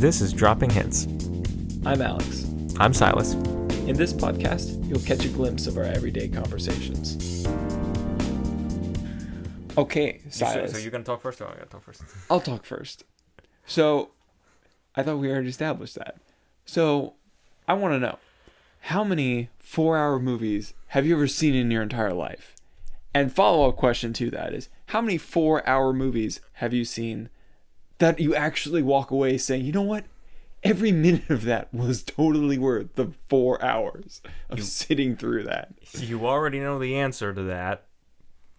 This is Dropping Hints. I'm Alex. I'm Silas. In this podcast, you'll catch a glimpse of our everyday conversations. Okay, Silas. So you're going to talk first or I'm going to talk first? I'll talk first. So, I thought we already established that. So, I want to know, how many 4-hour movies have you ever seen in your entire life? And follow-up question to that is, how many 4-hour movies have you seen that you actually walk away saying, you know what? Every minute of that was totally worth the 4 hours of sitting through that. You already know the answer to that.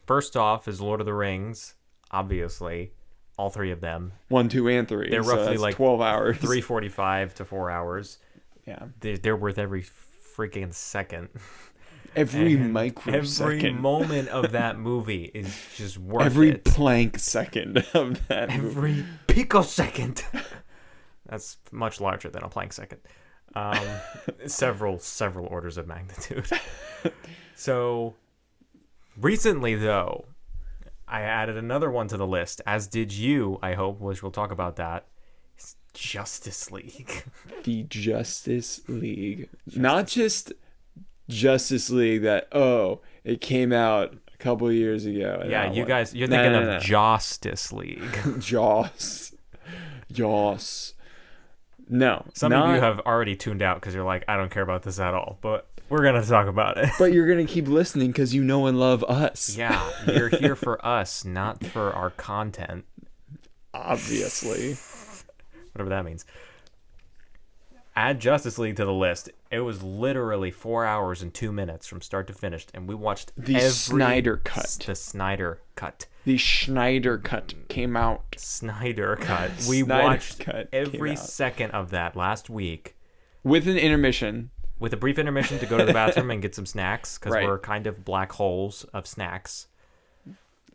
First off is Lord of the Rings, obviously. All three of them. 1, 2, and 3. They're roughly like 12 hours. 3:45 to 4 hours. Yeah. They're worth every freaking second. Every And microsecond. every moment of that movie is just worth Every it. plank second of that movie. Every picosecond. That's much larger than a plank second. Several orders of magnitude. So recently, though, I added another one to the list, as did you, I hope, which we'll talk about that. It's Justice League. The Justice League. Not just Justice League that, it came out a couple of years ago. Yeah, you guys, you're thinking of Justice League. Joss. No. Some of you have already tuned out because you're like, I don't care about this at all. But we're going to talk about it. But you're going to keep listening because you know and love us. Yeah, you're here for us, not for our content. Obviously. Whatever that means. Add Justice League to the list. It was literally 4 hours and 2 minutes from start to finish, and we watched The Snyder Cut. The Snyder Cut. The Schneider Cut came out. Snyder Cut. We Snyder watched Cut every came out. second of that last week. With an intermission. With a brief intermission to go to the bathroom and get some snacks, because Right. we're kind of black holes of snacks.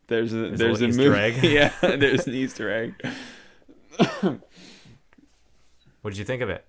There's a little Easter movie. egg. Yeah, there's an Easter egg. What did you think of it?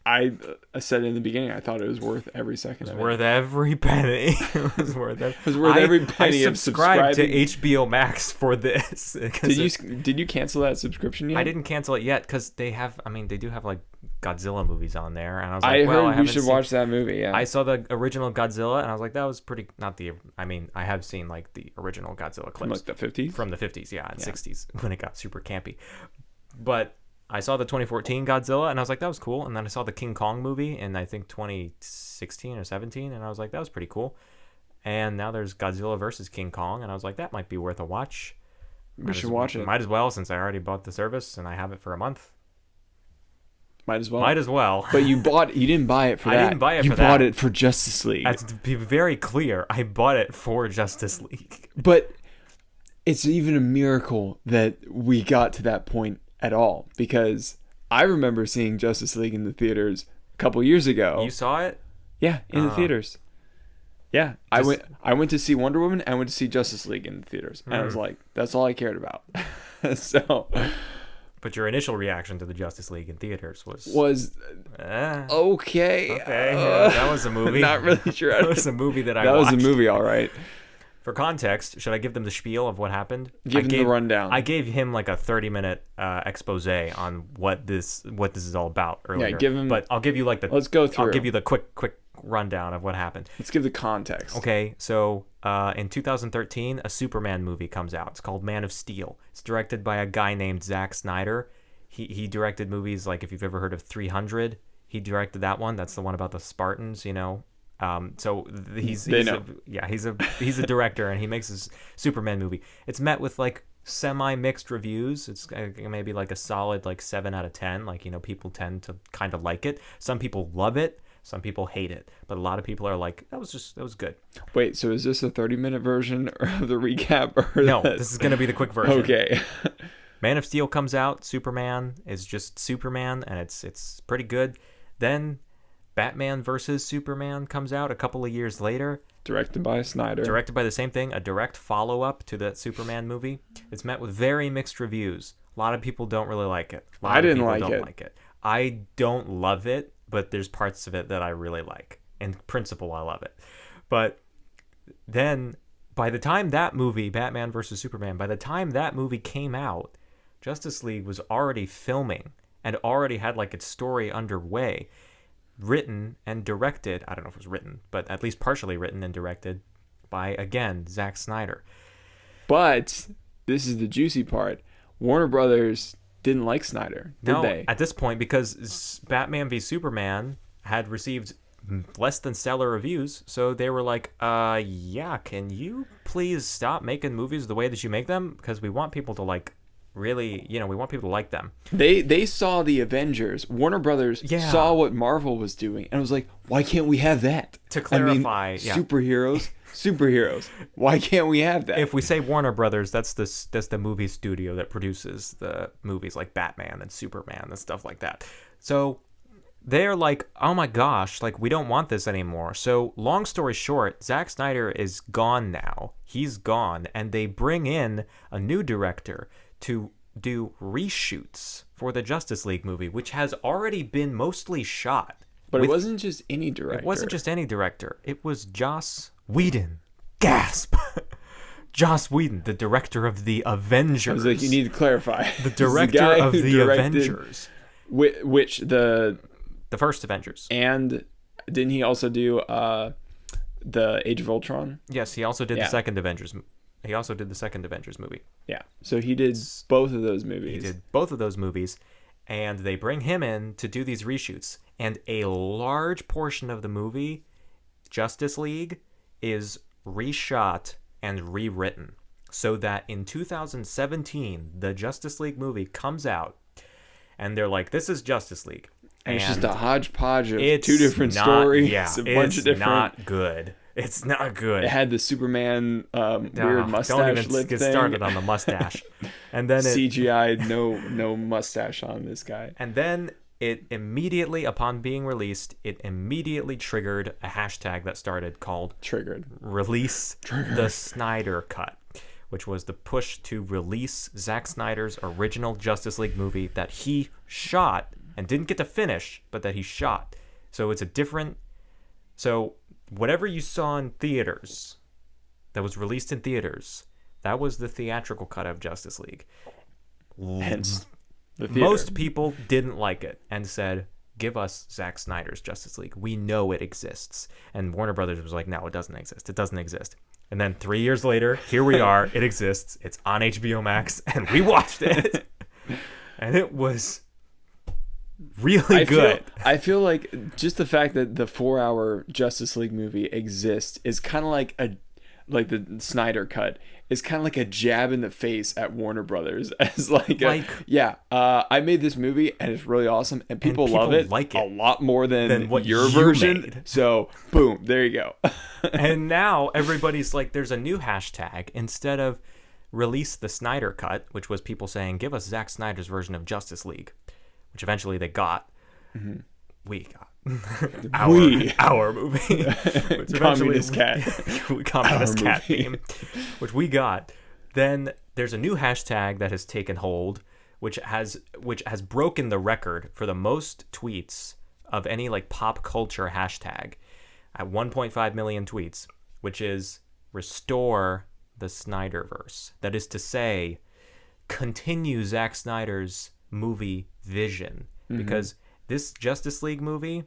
I said in the beginning, I thought it was worth every second. It Of was worth every penny. It was worth it. It was worth every penny I of subscribed to subscribing. HBO Max for this. Did you cancel that subscription yet? I didn't cancel it yet because they do have like Godzilla movies on there, and I was like, I well, heard I we haven't should seen- watch that movie. Yeah, I saw the original Godzilla, and I was like, that was pretty. I have seen like the original Godzilla clips from like the 50s. from the 50s, and 60s when it got super campy. But I saw the 2014 Godzilla, and I was like, that was cool. And then I saw the King Kong movie in I think 2016 or 17, and I was like, that was pretty cool. And now there's Godzilla versus King Kong, and I was like, that might be worth a watch. We should watch it. Might as well, since I already bought the service and I have it for a month. Might as well. Might as well. But you didn't buy it for that. I didn't buy it you for that. You bought it for Justice League. To be very clear, I bought it for Justice League. But it's even a miracle that we got to that point at all, because I remember seeing Justice League in the theaters a couple years ago. You saw it? Yeah, in the theaters. Yeah, I went to see Wonder Woman. I went to see Justice League in the theaters, and I was like, that's all I cared about. So, but your initial reaction to the Justice League in theaters was okay. Okay, that was a movie. Not really sure. That was a movie that I That watched. was a movie, all right. For context, should I give them the spiel of what happened? Give them the rundown. I gave him like a 30-minute expose on what this is all about earlier. Yeah, give him. But I'll give you like the. Let's go through. I'll give you the quick rundown of what happened. Let's give the context. Okay, so in 2013, a Superman movie comes out. It's called Man of Steel. It's directed by a guy named Zack Snyder. He directed movies like, if you've ever heard of 300, he directed that one. That's the one about the Spartans, you know. So he's a director, and he makes this Superman movie. It's met with like semi-mixed reviews. It's maybe like a solid like 7 out of 10. Like, you know, people tend to kind of like it. Some people love it. Some people hate it. But a lot of people are like, that was good. Wait, so is this a 30-minute version of the recap? Or No, this is going to be the quick version. Okay. Man of Steel comes out. Superman is just Superman, and it's pretty good. Then Batman versus Superman comes out a couple of years later. Directed by Snyder. Directed by the same thing, a direct follow-up to that Superman movie. It's met with very mixed reviews. A lot of people don't really like it. I didn't like it. I don't love it, but there's parts of it that I really like. In principle, I love it. But then, by the time that movie, Batman versus Superman, by the time that movie came out, Justice League was already filming, and already had like its story underway, written and directed. I don't know if it was written, but at least partially written and directed by, again, Zack Snyder. But this is the juicy part. Warner Brothers didn't like Snyder, did they? At this point, because Batman v Superman had received less than stellar reviews, so they were like, yeah, can you please stop making movies the way that you make them? Because we want people to like, really, we want people to like them. They saw the Avengers. Warner Brothers saw what Marvel was doing and was like, why can't we have that? To clarify, superheroes. Why can't we have that? If we say Warner Brothers, that's the movie studio that produces the movies like Batman and Superman and stuff like that. So they're like, oh my gosh, like we don't want this anymore. So long story short, Zack Snyder is gone now. He's gone, and they bring in a new director to do reshoots for the Justice League movie, which has already been mostly shot. But it wasn't just any director. It wasn't just any director. It was Joss Whedon. Gasp! Joss Whedon, the director of the Avengers. I was like, you need to clarify. The director of the Avengers. Which the first Avengers. And didn't he also do the Age of Ultron? Yes, he also did the second Avengers. He also did the second Avengers movie. Yeah, so he did both of those movies. He did both of those movies, and they bring him in to do these reshoots. And a large portion of the movie, Justice League, is reshot and rewritten so that in 2017 the Justice League movie comes out and they're like, this is Justice League, and it's just a hodgepodge of two different stories. Bunch of different. It's not good. It had the Superman weird mustache. Don't even lip get thing. started on the mustache. And then CGI, no mustache on this guy. And then it immediately, upon being released, it immediately triggered a hashtag that started called Release the Snyder Cut, which was the push to release Zack Snyder's original Justice League movie that he shot and didn't get to finish, but that he shot. So it's a different... So whatever you saw in theaters, that was released in theaters, that was the theatrical cut of Justice League. Hence most people didn't like it and said, give us Zack Snyder's Justice League. We know it exists. And Warner Brothers was like, no, it doesn't exist. It doesn't exist. And then 3 years later, here we are. It exists. It's on HBO Max, and we watched it. And it was really good. I feel like just the fact that the 4-hour Justice League movie exists is kind of like the Snyder Cut is kind of like a jab in the face at Warner Brothers as I made this movie and it's really awesome and people love it, like a lot more than what your version made. So boom, there you go. And now everybody's like, there's a new hashtag. Instead of release the Snyder Cut, which was people saying, give us Zack Snyder's version of Justice League, which eventually they got. Mm-hmm. We got our movie, which Communist Cat, Communist Cat theme, which we got. Then there's a new hashtag that has taken hold, which has broken the record for the most tweets of any like pop culture hashtag at 1.5 million tweets, which is restore the Snyderverse. That is to say, continue Zack Snyder's movie vision, because this Justice League movie,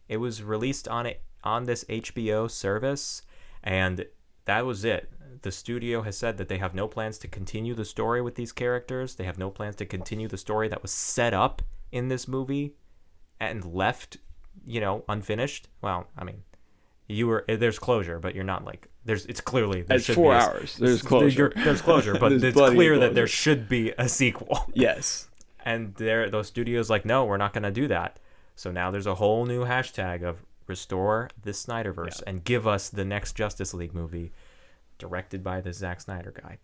it was released on this HBO service, and that was it. The studio has said that they have no plans to continue the story with these characters. They have no plans to continue the story that was set up in this movie and left, unfinished. Well, I mean, there's closure, but you're not like it's clearly there should 4 hours. There's closure. There's closure, but it's clear that there should be a sequel. Yes. And those studios like, no, we're not going to do that. So now there's a whole new hashtag of restore the Snyderverse and give us the next Justice League movie directed by the Zack Snyder guy.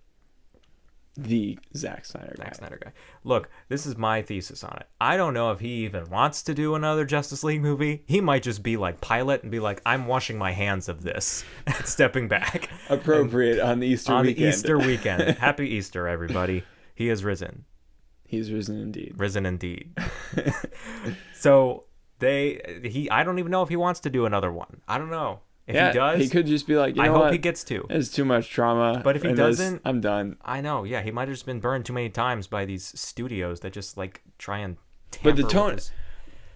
The Zack Snyder guy. Look, this is my thesis on it. I don't know if he even wants to do another Justice League movie. He might just be like Pilate and be like, I'm washing my hands of this and stepping back. Appropriate on the Easter weekend. On the Easter weekend. Happy Easter, everybody. He is risen. He's risen indeed. Risen indeed. So I don't even know if he wants to do another one. I don't know. If he does, he could just be like, I hope he gets to. It's too much trauma. But if he doesn't, I'm done. I know. Yeah, he might have just been burned too many times by these studios that just like try and But the tamper tone. with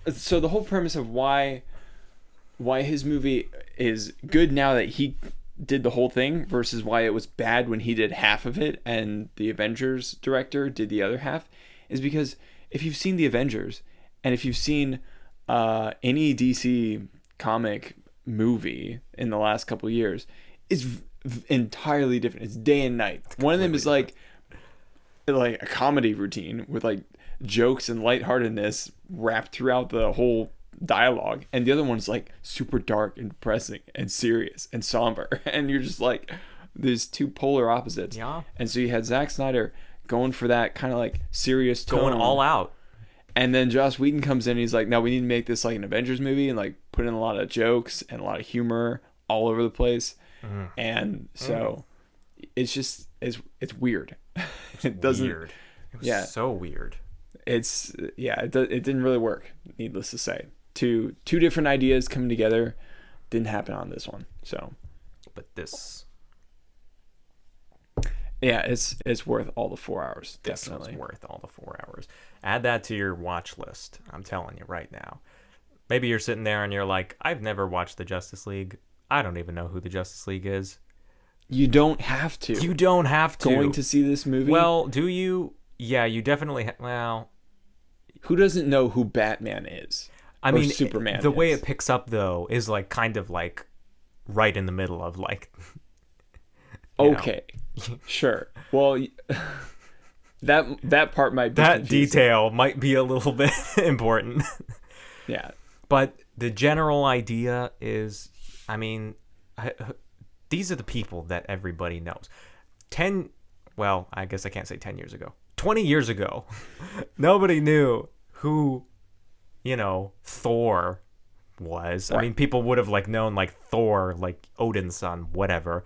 his- So the whole premise of why his movie is good now that he did the whole thing versus why it was bad when he did half of it and the Avengers director did the other half is because if you've seen the Avengers and if you've seen any DC comic movie in the last couple of years, it's entirely different. It's day and night. One of them is like a comedy routine with like jokes and lightheartedness wrapped throughout the whole dialogue, and the other one's like super dark and depressing and serious and somber, and you're just like, there's two polar opposites. Yeah. And so you had Zack Snyder going for that kind of like serious tone, going all out. and then Joss Whedon comes in and he's like, no, we need to make this like an Avengers movie and like put in a lot of jokes and a lot of humor all over the place. And so it's just it's weird. It doesn't Weird. It was yeah. so weird. It didn't really work, needless to say. Two different ideas coming together didn't happen on this one. So But this yeah, it's worth all the 4 hours. this Definitely. was worth all the 4 hours. Add that to your watch list. I'm telling you right now. Maybe you're sitting there and you're like, I've never watched the Justice League. I don't even know who the Justice League is. You don't have to. You don't have to. Going to see this movie? Well, do you? Yeah, you definitely. Well, who doesn't know who Batman is? I Or mean, Superman the way is? it picks up though is like kind of like right in the middle of like. you know, Okay, sure. Well, that part might be that confusing. detail might be a little bit important, Yeah, but the general idea is, I mean, these are the people that everybody knows. Well, I guess I can't say 10 years ago. 20 years ago, nobody knew who, Thor was. Right. I mean, people would have like known like Thor, like Odin's son, whatever,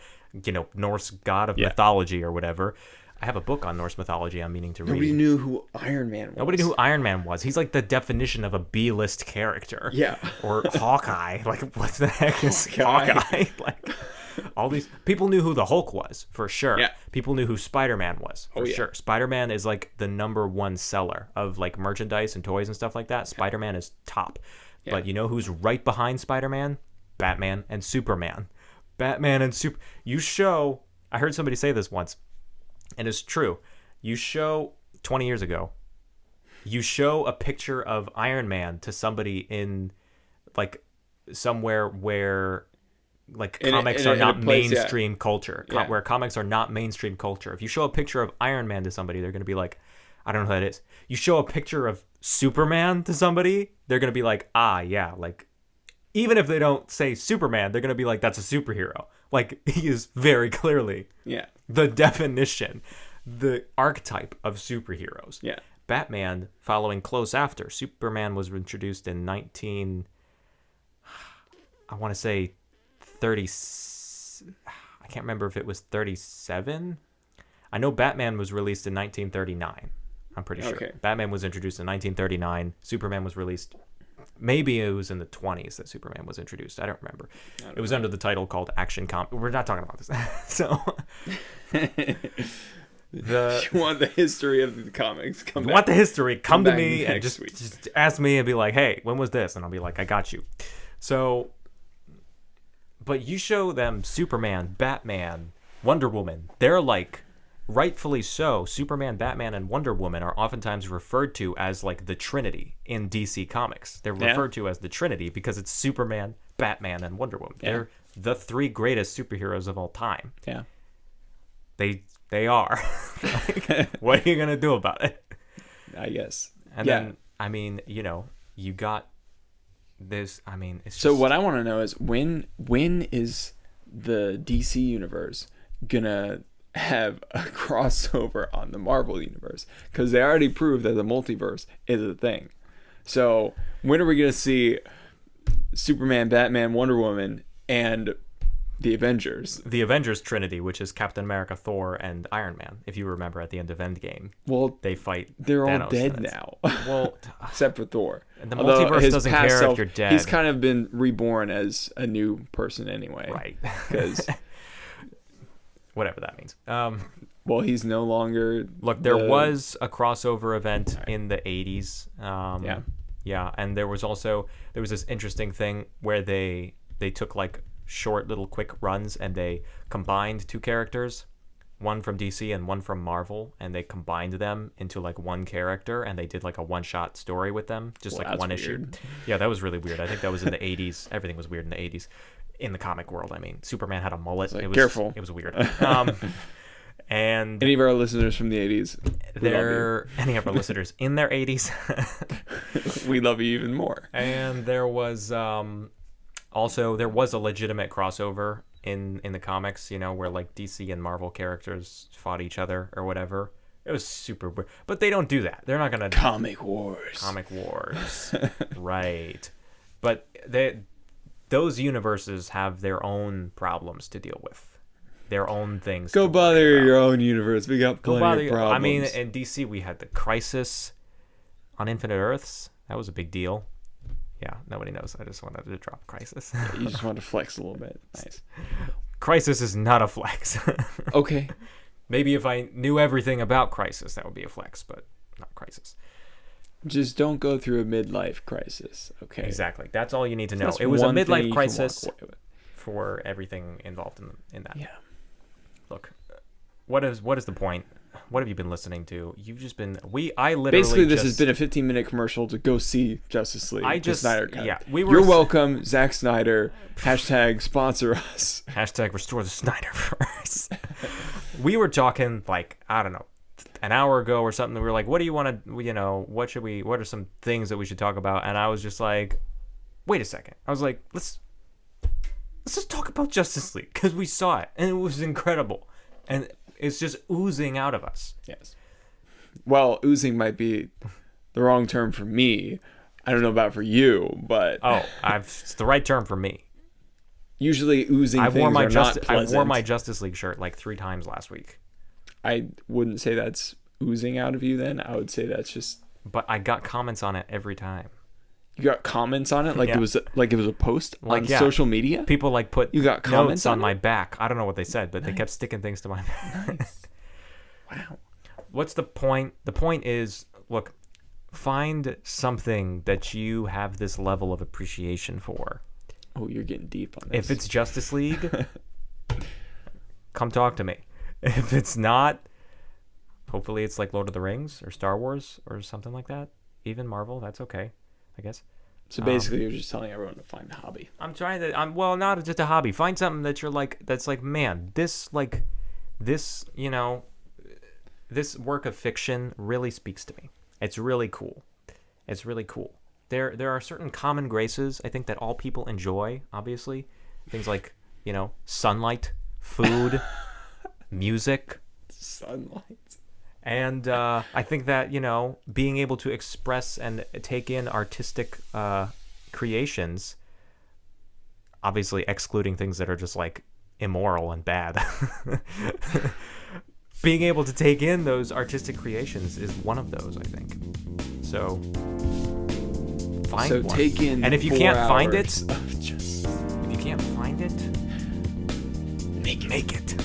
Norse god of mythology or whatever. I have a book on Norse mythology I'm meaning to read. nobody knew who Iron Man was. Nobody knew who Iron Man was. He's like the definition of a B-list character. Yeah. Or Hawkeye. Like, what the heck is Hawkeye. Hawkeye? Like, all these people knew who the Hulk was for sure. Yeah. People knew who Spider-Man was for yeah. sure. Spider-Man is like the number one seller of like merchandise and toys and stuff like that. Spider-Man is top. Yeah. But you know who's right behind Spider-Man? Batman and Superman. Batman and I heard somebody say this once, and it's true. 20 years ago, you show a picture of Iron Man to somebody in like somewhere where like comics are not mainstream culture, where comics are not mainstream culture. If you show a picture of Iron Man to somebody, they're going to be like, I don't know who that is. You show a picture of Superman to somebody, they're going to be like, yeah, like, even if they don't say Superman, they're going to be like, that's a superhero. Like, he is very clearly the definition, the archetype of superheroes. Yeah. Batman following close after. Superman was introduced in I want to say 30, I can't remember if it was 37. I know Batman was released in 1939. I'm pretty sure. Okay. Batman was introduced in 1939. Superman was released, maybe it was in the 20s that Superman was introduced. I don't remember. It was under the title called Action Comics. We're not talking about this. So If you want the history of the comics, Come to back me and next just, week. just ask me and be like, hey, when was this? And I'll be like, I got you. So, but you show them Superman, Batman, Wonder Woman. They're like, rightfully so, Superman, Batman, and Wonder Woman are oftentimes referred to as like the Trinity in DC Comics. They're referred to as the Trinity because it's Superman, Batman, and Wonder Woman. Yeah. They're the three greatest superheroes of all time. Yeah. They are. Like, what are you gonna do about it? I guess. And then, I mean, you got this. I mean, it's So just, what I want to know is when is the DC universe gonna have a crossover on the Marvel universe? Because they already proved that the multiverse is a thing. So when are we gonna see Superman, Batman, Wonder Woman, and the Avengers? the Avengers Trinity, which is Captain America, Thor, and Iron Man. If you remember, at the end of Endgame, Well, they fight. they're all Thanos, dead and it's- now, Well, except for Thor. the Although multiverse his doesn't past care self, if you're dead. He's kind of been reborn as a new person anyway. Right. Because Whatever that means. Well, he's no longer. Look, there was a crossover event in the 80s. Yeah. Yeah, and there was this interesting thing where they took like short little quick runs and they combined two characters, one from DC and one from Marvel, and they combined them into like one character and they did like a one-shot story with them, just like one issue. Yeah, that was really weird. I think that was in the 80s. Everything was weird in the 80s. In the comic world, I mean, Superman had a mullet. It was careful. It was weird. And any of our listeners from the 80s, any of our listeners in their 80s, we love you even more. And there was also there was a legitimate crossover in the comics, where like DC and Marvel characters fought each other or whatever. It was super weird, but they don't do that. They're not gonna comic wars, right? But those universes have their own problems to deal with. Their own things. Go bother your own universe. We got plenty of problems. I mean, in DC, we had the Crisis on Infinite Earths. That was a big deal. Yeah, nobody knows. I just wanted to drop Crisis. You just wanted to flex a little bit. Nice. Crisis is not a flex. Okay. Maybe if I knew everything about Crisis, that would be a flex, but not Crisis. Just don't go through a midlife crisis. Okay. Exactly. That's all you need to know. It was a midlife crisis for everything involved in that. Yeah. Look, what is the point? What have you been listening to? You've just been basically this has been a 15-minute commercial to go see Justice League. The Snyder Cut. Yeah, you're welcome, Zack Snyder. # sponsor us. # restore the Snyderverse. We were talking like, I don't know, an hour ago or something. We were like, what do you want to, what are some things that we should talk about? And I was just like, wait a second. I was like, let's just talk about Justice League, because we saw it and it was incredible and it's just oozing out of us. Yes. Well, oozing might be the wrong term for me. I don't know about for you, but it's the right term for me. Usually oozing things are not pleasant. I wore my Justice League shirt like 3 times last week. I wouldn't say that's oozing out of you then. I would say that's just... But I got comments on it every time. You got comments on it? Like, it was a post on social media? People like put you got comments notes on my back. I don't know what they said, but they kept sticking things to my back. Nice. Wow. What's the point? The point is, look, find something that you have this level of appreciation for. Oh, you're getting deep on this. If it's Justice League, come talk to me. If it's not, hopefully it's like Lord of the Rings or Star Wars or something like that. Even Marvel, that's okay, I guess. So basically, you're just telling everyone to find a hobby. Not just a hobby. Find something that you're like, that's like, man, this work of fiction really speaks to me. It's really cool. There are certain common graces, I think, that all people enjoy, obviously. Things like, sunlight, food, music. Sunlight. And I think that, being able to express and take in artistic creations, obviously excluding things that are just like immoral and bad. Being able to take in those artistic creations is one of those, I think. So find one. Take in and if you can't find it, make it.